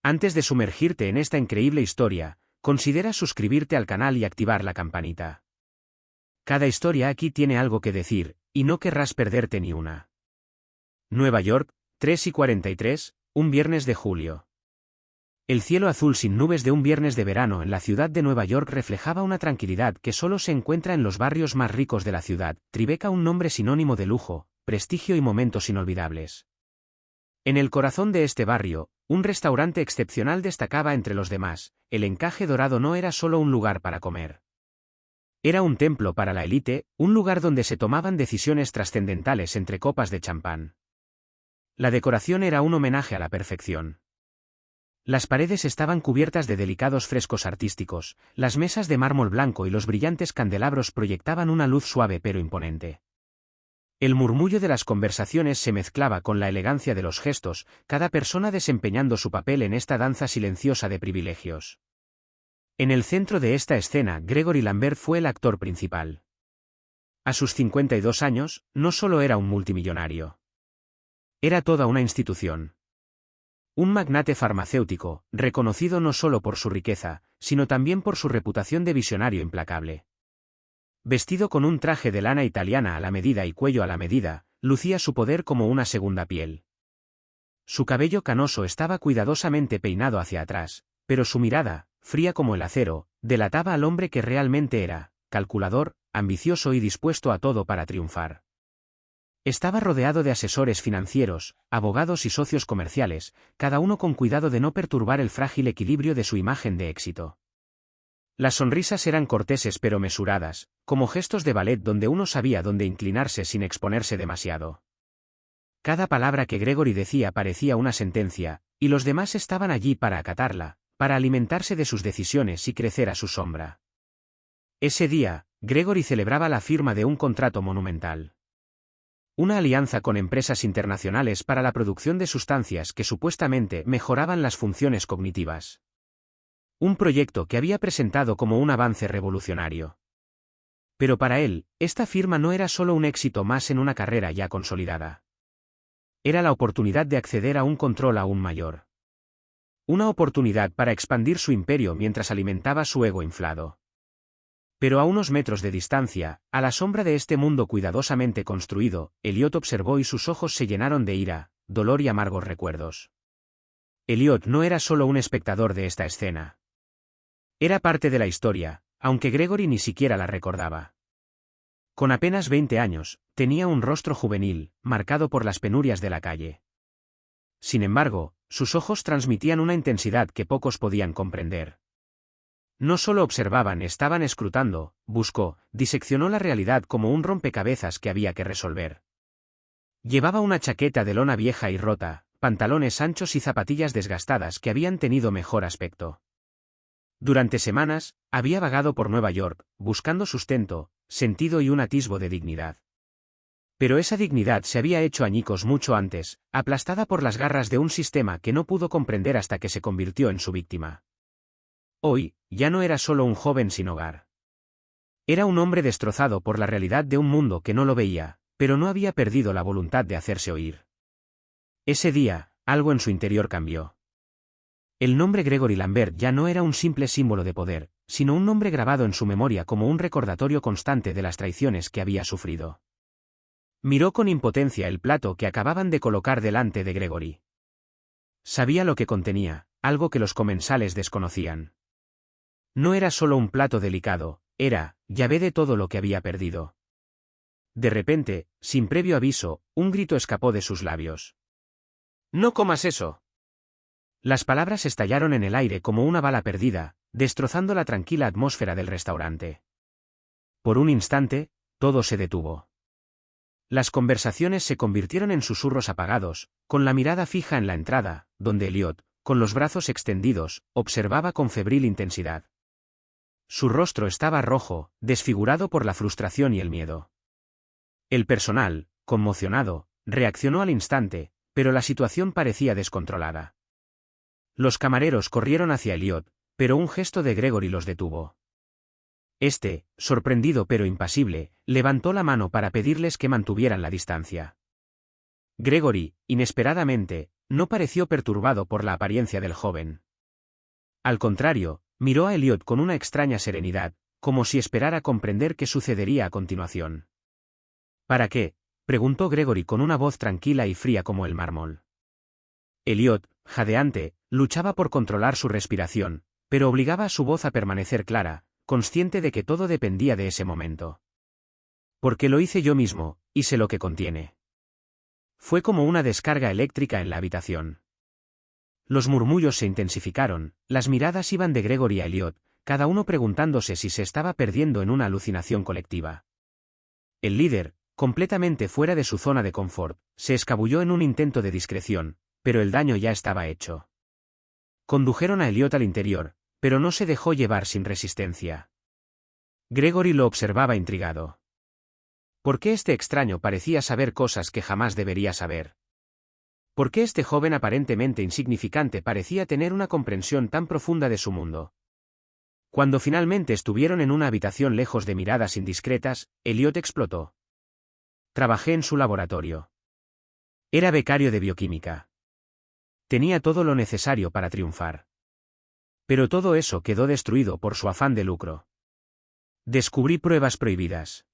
Antes de sumergirte en esta increíble historia, considera suscribirte al canal y activar la campanita. Cada historia aquí tiene algo que decir, y no querrás perderte ni una. Nueva York, 3:43, un viernes de julio. El cielo azul sin nubes de un viernes de verano en la ciudad de Nueva York reflejaba una tranquilidad que solo se encuentra en los barrios más ricos de la ciudad. Tribeca, un nombre sinónimo de lujo, prestigio y momentos inolvidables. En el corazón de este barrio, un restaurante excepcional destacaba entre los demás. El Encaje Dorado no era solo un lugar para comer. Era un templo para la élite, un lugar donde se tomaban decisiones trascendentales entre copas de champán. La decoración era un homenaje a la perfección. Las paredes estaban cubiertas de delicados frescos artísticos, las mesas de mármol blanco y los brillantes candelabros proyectaban una luz suave pero imponente. El murmullo de las conversaciones se mezclaba con la elegancia de los gestos, cada persona desempeñando su papel en esta danza silenciosa de privilegios. En el centro de esta escena, Gregory Lambert fue el actor principal. A sus 52 años, no solo era un multimillonario. Era toda una institución. Un magnate farmacéutico, reconocido no solo por su riqueza, sino también por su reputación de visionario implacable. Vestido con un traje de lana italiana a la medida y cuello a la medida, lucía su poder como una segunda piel. Su cabello canoso estaba cuidadosamente peinado hacia atrás, pero su mirada, fría como el acero, delataba al hombre que realmente era, calculador, ambicioso y dispuesto a todo para triunfar. Estaba rodeado de asesores financieros, abogados y socios comerciales, cada uno con cuidado de no perturbar el frágil equilibrio de su imagen de éxito. Las sonrisas eran corteses pero mesuradas, como gestos de ballet donde uno sabía dónde inclinarse sin exponerse demasiado. Cada palabra que Gregory decía parecía una sentencia, y los demás estaban allí para acatarla, para alimentarse de sus decisiones y crecer a su sombra. Ese día, Gregory celebraba la firma de un contrato monumental. Una alianza con empresas internacionales para la producción de sustancias que supuestamente mejoraban las funciones cognitivas. Un proyecto que había presentado como un avance revolucionario. Pero para él, esta firma no era solo un éxito más en una carrera ya consolidada. Era la oportunidad de acceder a un control aún mayor. Una oportunidad para expandir su imperio mientras alimentaba su ego inflado. Pero a unos metros de distancia, a la sombra de este mundo cuidadosamente construido, Elliot observó y sus ojos se llenaron de ira, dolor y amargos recuerdos. Elliot no era solo un espectador de esta escena. Era parte de la historia, aunque Gregory ni siquiera la recordaba. Con apenas 20 años, tenía un rostro juvenil, marcado por las penurias de la calle. Sin embargo, sus ojos transmitían una intensidad que pocos podían comprender. No solo observaban, estaban escrutando, buscó, diseccionó la realidad como un rompecabezas que había que resolver. Llevaba una chaqueta de lona vieja y rota, pantalones anchos y zapatillas desgastadas que habían tenido mejor aspecto. Durante semanas, había vagado por Nueva York, buscando sustento, sentido y un atisbo de dignidad. Pero esa dignidad se había hecho añicos mucho antes, aplastada por las garras de un sistema que no pudo comprender hasta que se convirtió en su víctima. Hoy, ya no era solo un joven sin hogar. Era un hombre destrozado por la realidad de un mundo que no lo veía, pero no había perdido la voluntad de hacerse oír. Ese día, algo en su interior cambió. El nombre Gregory Lambert ya no era un simple símbolo de poder, sino un nombre grabado en su memoria como un recordatorio constante de las traiciones que había sufrido. Miró con impotencia el plato que acababan de colocar delante de Gregory. Sabía lo que contenía, algo que los comensales desconocían. No era solo un plato delicado, era, llave de todo lo que había perdido. De repente, sin previo aviso, un grito escapó de sus labios. «¡No comas eso!». Las palabras estallaron en el aire como una bala perdida, destrozando la tranquila atmósfera del restaurante. Por un instante, todo se detuvo. Las conversaciones se convirtieron en susurros apagados, con la mirada fija en la entrada, donde Elliot, con los brazos extendidos, observaba con febril intensidad. Su rostro estaba rojo, desfigurado por la frustración y el miedo. El personal, conmocionado, reaccionó al instante, pero la situación parecía descontrolada. Los camareros corrieron hacia Elliot, pero un gesto de Gregory los detuvo. Este, sorprendido pero impasible, levantó la mano para pedirles que mantuvieran la distancia. Gregory, inesperadamente, no pareció perturbado por la apariencia del joven. Al contrario, miró a Elliot con una extraña serenidad, como si esperara comprender qué sucedería a continuación. ¿Para qué?, preguntó Gregory con una voz tranquila y fría como el mármol. Elliot, jadeante, luchaba por controlar su respiración, pero obligaba a su voz a permanecer clara, consciente de que todo dependía de ese momento. Porque lo hice yo mismo, y sé lo que contiene. Fue como una descarga eléctrica en la habitación. Los murmullos se intensificaron, las miradas iban de Gregory a Elliot, cada uno preguntándose si se estaba perdiendo en una alucinación colectiva. El líder, completamente fuera de su zona de confort, se escabulló en un intento de discreción, pero el daño ya estaba hecho. Condujeron a Elliot al interior, pero no se dejó llevar sin resistencia. Gregory lo observaba intrigado. ¿Por qué este extraño parecía saber cosas que jamás debería saber? ¿Por qué este joven aparentemente insignificante parecía tener una comprensión tan profunda de su mundo? Cuando finalmente estuvieron en una habitación lejos de miradas indiscretas, Elliot explotó. Trabajé en su laboratorio. Era becario de bioquímica. Tenía todo lo necesario para triunfar. Pero todo eso quedó destruido por su afán de lucro. Descubrí pruebas prohibidas.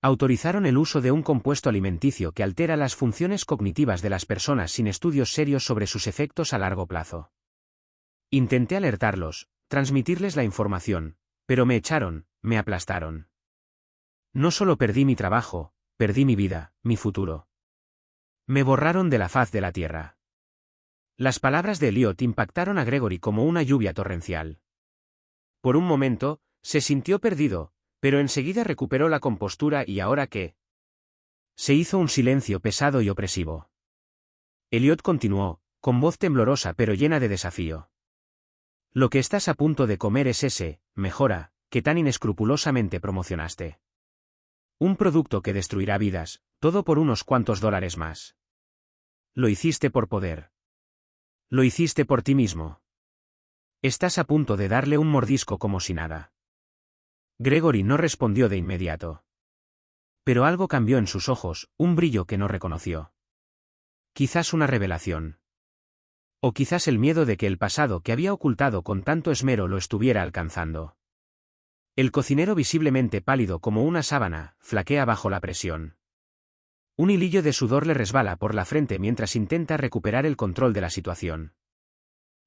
Autorizaron el uso de un compuesto alimenticio que altera las funciones cognitivas de las personas sin estudios serios sobre sus efectos a largo plazo. Intenté alertarlos, transmitirles la información, pero me echaron, me aplastaron. No solo perdí mi trabajo, perdí mi vida, mi futuro. Me borraron de la faz de la tierra. Las palabras de Elliot impactaron a Gregory como una lluvia torrencial. Por un momento, se sintió perdido, pero enseguida recuperó la compostura y ¿ahora qué? Se hizo un silencio pesado y opresivo. Elliot continuó, con voz temblorosa pero llena de desafío. Lo que estás a punto de comer es ese, mejora, que tan inescrupulosamente promocionaste. Un producto que destruirá vidas, todo por unos cuantos dólares más. Lo hiciste por poder. Lo hiciste por ti mismo. Estás a punto de darle un mordisco como si nada. Gregory no respondió de inmediato. Pero algo cambió en sus ojos, un brillo que no reconoció. Quizás una revelación. O quizás el miedo de que el pasado que había ocultado con tanto esmero lo estuviera alcanzando. El cocinero, visiblemente pálido como una sábana, flaquea bajo la presión. Un hilillo de sudor le resbala por la frente mientras intenta recuperar el control de la situación.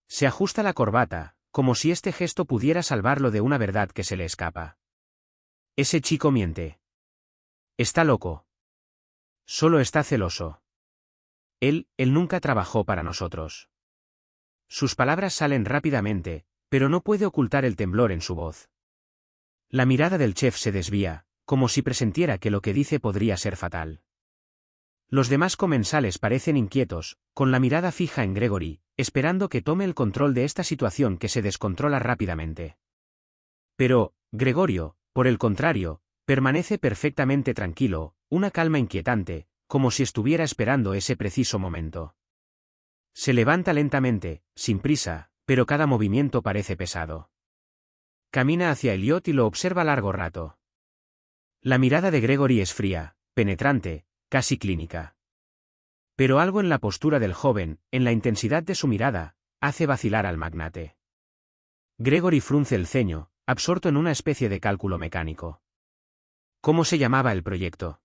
Se ajusta la corbata, como si este gesto pudiera salvarlo de una verdad que se le escapa. Ese chico miente. Está loco. Solo está celoso. Él nunca trabajó para nosotros. Sus palabras salen rápidamente, pero no puede ocultar el temblor en su voz. La mirada del chef se desvía, como si presintiera que lo que dice podría ser fatal. Los demás comensales parecen inquietos, con la mirada fija en Gregory, esperando que tome el control de esta situación que se descontrola rápidamente. Pero, Gregorio, por el contrario, permanece perfectamente tranquilo, una calma inquietante, como si estuviera esperando ese preciso momento. Se levanta lentamente, sin prisa, pero cada movimiento parece pesado. Camina hacia Elliot y lo observa largo rato. La mirada de Gregory es fría, penetrante, casi clínica. Pero algo en la postura del joven, en la intensidad de su mirada, hace vacilar al magnate. Gregory frunce el ceño, absorto en una especie de cálculo mecánico. ¿Cómo se llamaba el proyecto?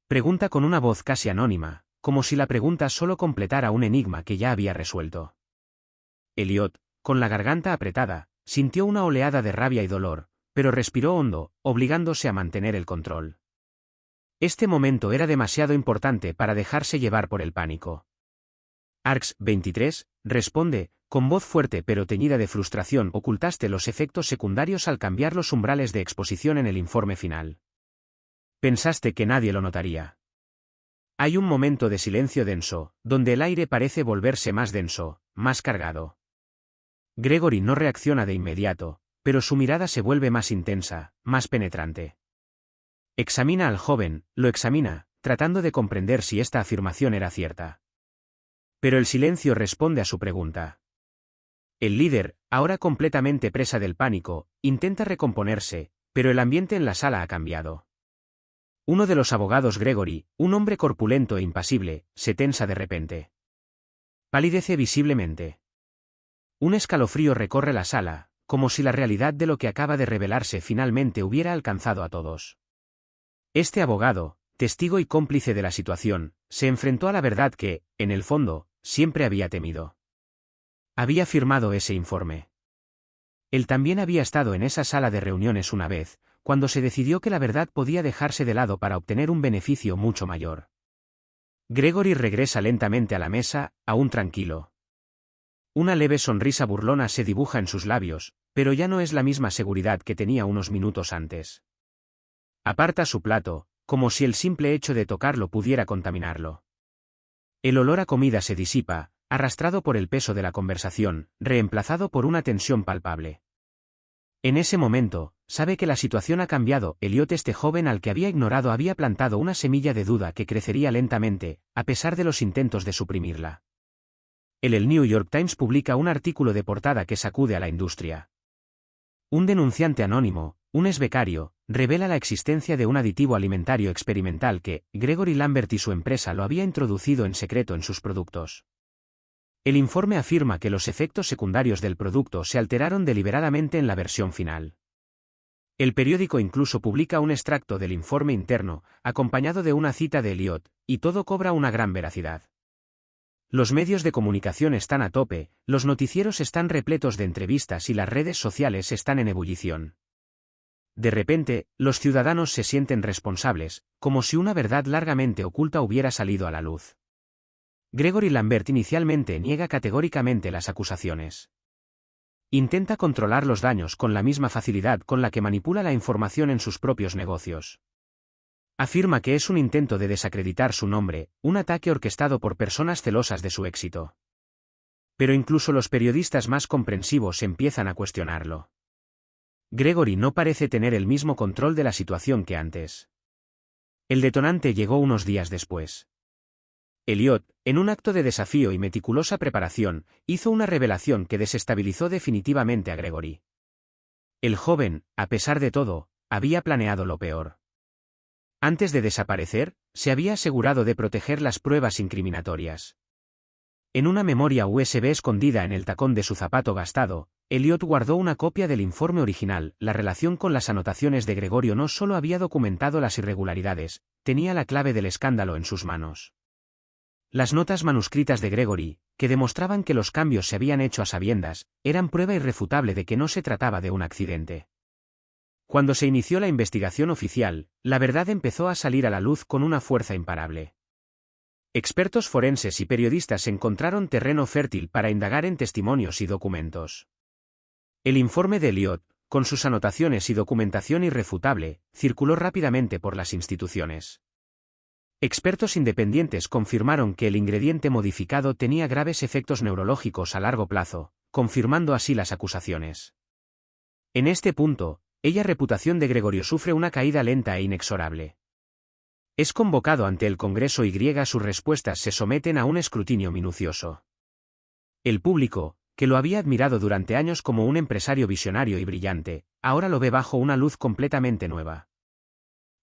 Pregunta con una voz casi anónima, como si la pregunta solo completara un enigma que ya había resuelto. Elliot, con la garganta apretada, sintió una oleada de rabia y dolor, pero respiró hondo, obligándose a mantener el control. Este momento era demasiado importante para dejarse llevar por el pánico. Arx 23, responde, con voz fuerte pero teñida de frustración. Ocultaste los efectos secundarios al cambiar los umbrales de exposición en el informe final. Pensaste que nadie lo notaría. Hay un momento de silencio denso, donde el aire parece volverse más denso, más cargado. Gregory no reacciona de inmediato, pero su mirada se vuelve más intensa, más penetrante. Examina al joven, lo examina, tratando de comprender si esta afirmación era cierta. Pero el silencio responde a su pregunta. El líder, ahora completamente presa del pánico, intenta recomponerse, pero el ambiente en la sala ha cambiado. Uno de los abogados, Gregory, un hombre corpulento e impasible, se tensa de repente. Palidece visiblemente. Un escalofrío recorre la sala, como si la realidad de lo que acaba de revelarse finalmente hubiera alcanzado a todos. Este abogado, testigo y cómplice de la situación, se enfrentó a la verdad que, en el fondo, siempre había temido. Había firmado ese informe. Él también había estado en esa sala de reuniones una vez, cuando se decidió que la verdad podía dejarse de lado para obtener un beneficio mucho mayor. Gregory regresa lentamente a la mesa, aún tranquilo. Una leve sonrisa burlona se dibuja en sus labios, pero ya no es la misma seguridad que tenía unos minutos antes. Aparta su plato, como si el simple hecho de tocarlo pudiera contaminarlo. El olor a comida se disipa, arrastrado por el peso de la conversación, reemplazado por una tensión palpable. En ese momento, sabe que la situación ha cambiado. Elliot, este joven al que había ignorado, había plantado una semilla de duda que crecería lentamente, a pesar de los intentos de suprimirla. El New York Times publica un artículo de portada que sacude a la industria. Un denunciante anónimo, un exbecario, revela la existencia de un aditivo alimentario experimental que Gregory Lambert y su empresa lo había introducido en secreto en sus productos. El informe afirma que los efectos secundarios del producto se alteraron deliberadamente en la versión final. El periódico incluso publica un extracto del informe interno, acompañado de una cita de Elliot, y todo cobra una gran veracidad. Los medios de comunicación están a tope, los noticieros están repletos de entrevistas y las redes sociales están en ebullición. De repente, los ciudadanos se sienten responsables, como si una verdad largamente oculta hubiera salido a la luz. Gregory Lambert inicialmente niega categóricamente las acusaciones. Intenta controlar los daños con la misma facilidad con la que manipula la información en sus propios negocios. Afirma que es un intento de desacreditar su nombre, un ataque orquestado por personas celosas de su éxito. Pero incluso los periodistas más comprensivos empiezan a cuestionarlo. Gregory no parece tener el mismo control de la situación que antes. El detonante llegó unos días después. Elliot, en un acto de desafío y meticulosa preparación, hizo una revelación que desestabilizó definitivamente a Gregory. El joven, a pesar de todo, había planeado lo peor. Antes de desaparecer, se había asegurado de proteger las pruebas incriminatorias. En una memoria USB escondida en el tacón de su zapato gastado, Elliot guardó una copia del informe original. La relación con las anotaciones de Gregorio no solo había documentado las irregularidades, tenía la clave del escándalo en sus manos. Las notas manuscritas de Gregory, que demostraban que los cambios se habían hecho a sabiendas, eran prueba irrefutable de que no se trataba de un accidente. Cuando se inició la investigación oficial, la verdad empezó a salir a la luz con una fuerza imparable. Expertos forenses y periodistas encontraron terreno fértil para indagar en testimonios y documentos. El informe de Elliot, con sus anotaciones y documentación irrefutable, circuló rápidamente por las instituciones. Expertos independientes confirmaron que el ingrediente modificado tenía graves efectos neurológicos a largo plazo, confirmando así las acusaciones. En este punto, la reputación de Gregorio sufre una caída lenta e inexorable. Es convocado ante el Congreso y sus respuestas se someten a un escrutinio minucioso. El público, que lo había admirado durante años como un empresario visionario y brillante, ahora lo ve bajo una luz completamente nueva.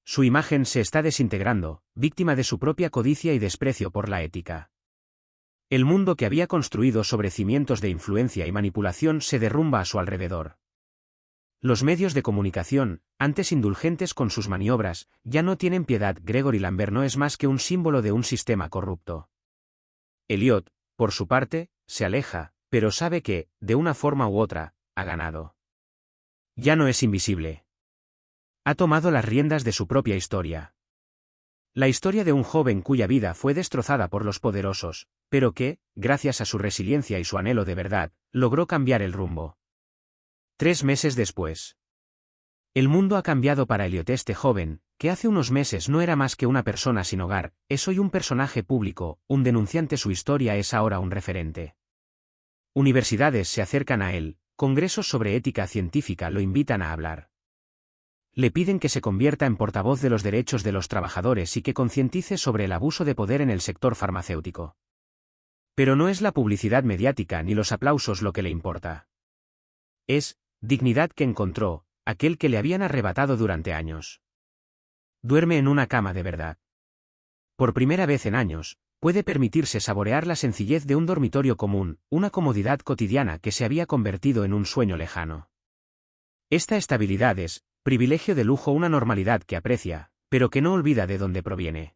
Su imagen se está desintegrando, víctima de su propia codicia y desprecio por la ética. El mundo que había construido sobre cimientos de influencia y manipulación se derrumba a su alrededor. Los medios de comunicación, antes indulgentes con sus maniobras, ya no tienen piedad. Gregory Lambert no es más que un símbolo de un sistema corrupto. Elliot, por su parte, se aleja, pero sabe que, de una forma u otra, ha ganado. Ya no es invisible. Ha tomado las riendas de su propia historia. La historia de un joven cuya vida fue destrozada por los poderosos, pero que, gracias a su resiliencia y su anhelo de verdad, logró cambiar el rumbo. 3 meses después. El mundo ha cambiado para Elliot. Este joven, que hace unos meses no era más que una persona sin hogar, es hoy un personaje público, un denunciante. Su historia es ahora un referente. Universidades se acercan a él, congresos sobre ética científica lo invitan a hablar. Le piden que se convierta en portavoz de los derechos de los trabajadores y que concientice sobre el abuso de poder en el sector farmacéutico. Pero no es la publicidad mediática ni los aplausos lo que le importa. Es dignidad que encontró, aquel que le habían arrebatado durante años. Duerme en una cama de verdad. Por primera vez en años, puede permitirse saborear la sencillez de un dormitorio común, una comodidad cotidiana que se había convertido en un sueño lejano. Esta estabilidad es, privilegio de lujo, una normalidad que aprecia, pero que no olvida de dónde proviene.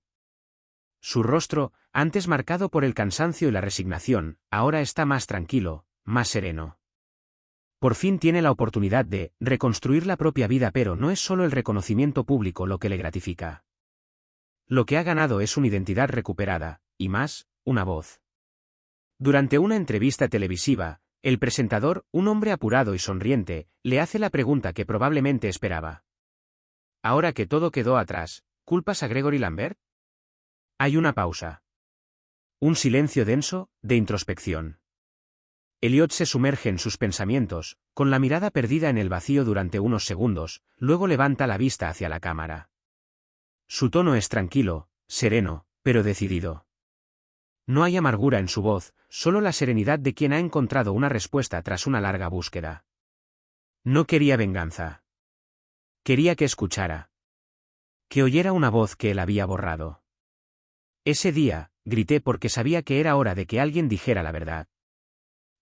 Su rostro, antes marcado por el cansancio y la resignación, ahora está más tranquilo, más sereno. Por fin tiene la oportunidad de reconstruir la propia vida, pero no es solo el reconocimiento público lo que le gratifica. Lo que ha ganado es una identidad recuperada, y más, una voz. Durante una entrevista televisiva, el presentador, un hombre apurado y sonriente, le hace la pregunta que probablemente esperaba. Ahora que todo quedó atrás, ¿culpas a Gregory Lambert? Hay una pausa. Un silencio denso, de introspección. Elliot se sumerge en sus pensamientos, con la mirada perdida en el vacío durante unos segundos, luego levanta la vista hacia la cámara. Su tono es tranquilo, sereno, pero decidido. No hay amargura en su voz, solo la serenidad de quien ha encontrado una respuesta tras una larga búsqueda. No quería venganza. Quería que escuchara. Que oyera una voz que él había borrado. Ese día, grité porque sabía que era hora de que alguien dijera la verdad.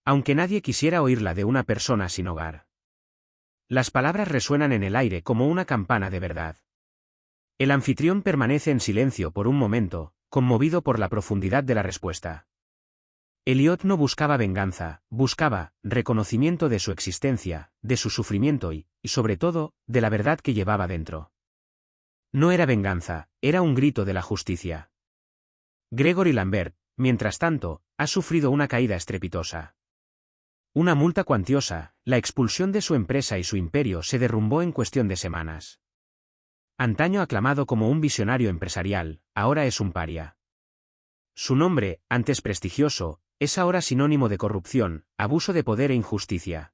Aunque nadie quisiera oírla de una persona sin hogar. Las palabras resuenan en el aire como una campana de verdad. El anfitrión permanece en silencio por un momento, conmovido por la profundidad de la respuesta. Elliot no buscaba venganza, buscaba reconocimiento de su existencia, de su sufrimiento y, sobre todo, de la verdad que llevaba dentro. No era venganza, era un grito de la justicia. Gregory Lambert, mientras tanto, ha sufrido una caída estrepitosa. Una multa cuantiosa, la expulsión de su empresa y su imperio se derrumbó en cuestión de semanas. Antaño aclamado como un visionario empresarial, ahora es un paria. Su nombre, antes prestigioso, es ahora sinónimo de corrupción, abuso de poder e injusticia.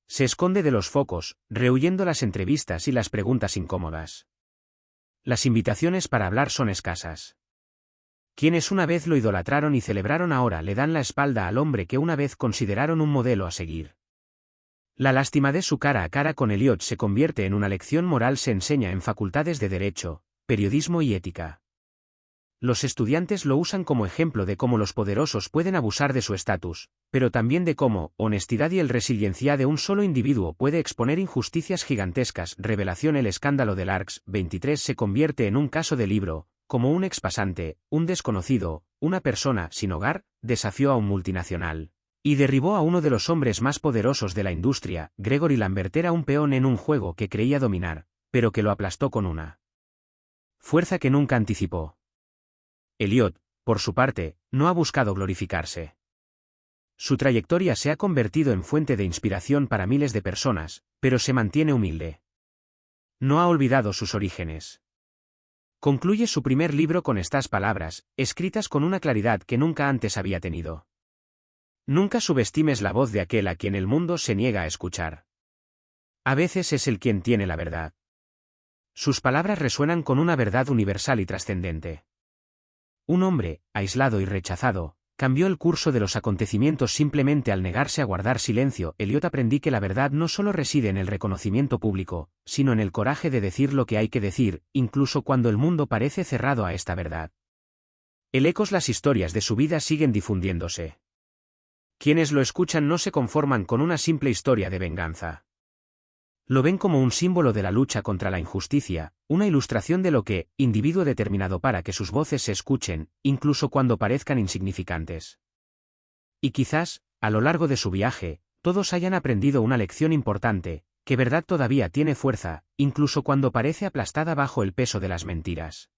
Se esconde de los focos, rehuyendo las entrevistas y las preguntas incómodas. Las invitaciones para hablar son escasas. Quienes una vez lo idolatraron y celebraron ahora le dan la espalda al hombre que una vez consideraron un modelo a seguir. La lástima de su cara a cara con Elliot se convierte en una lección moral. Se enseña en facultades de Derecho, Periodismo y Ética. Los estudiantes lo usan como ejemplo de cómo los poderosos pueden abusar de su estatus, pero también de cómo honestidad y el resiliencia de un solo individuo puede exponer injusticias gigantescas. Revelación: el escándalo del ARCS 23 se convierte en un caso de libro, como un expasante, un desconocido, una persona sin hogar, desafió a un multinacional. Y derribó a uno de los hombres más poderosos de la industria. Gregory Lambert era un peón en un juego que creía dominar, pero que lo aplastó con una fuerza que nunca anticipó. Elliot, por su parte, no ha buscado glorificarse. Su trayectoria se ha convertido en fuente de inspiración para miles de personas, pero se mantiene humilde. No ha olvidado sus orígenes. Concluye su primer libro con estas palabras, escritas con una claridad que nunca antes había tenido. Nunca subestimes la voz de aquel a quien el mundo se niega a escuchar. A veces es él quien tiene la verdad. Sus palabras resuenan con una verdad universal y trascendente. Un hombre, aislado y rechazado, cambió el curso de los acontecimientos simplemente al negarse a guardar silencio. Elliot, aprendí que la verdad no solo reside en el reconocimiento público, sino en el coraje de decir lo que hay que decir, incluso cuando el mundo parece cerrado a esta verdad. El ecos: las historias de su vida siguen difundiéndose. Quienes lo escuchan no se conforman con una simple historia de venganza. Lo ven como un símbolo de la lucha contra la injusticia, una ilustración de lo que, individuo determinado para que sus voces se escuchen, incluso cuando parezcan insignificantes. Y quizás, a lo largo de su viaje, todos hayan aprendido una lección importante, que verdad todavía tiene fuerza, incluso cuando parece aplastada bajo el peso de las mentiras.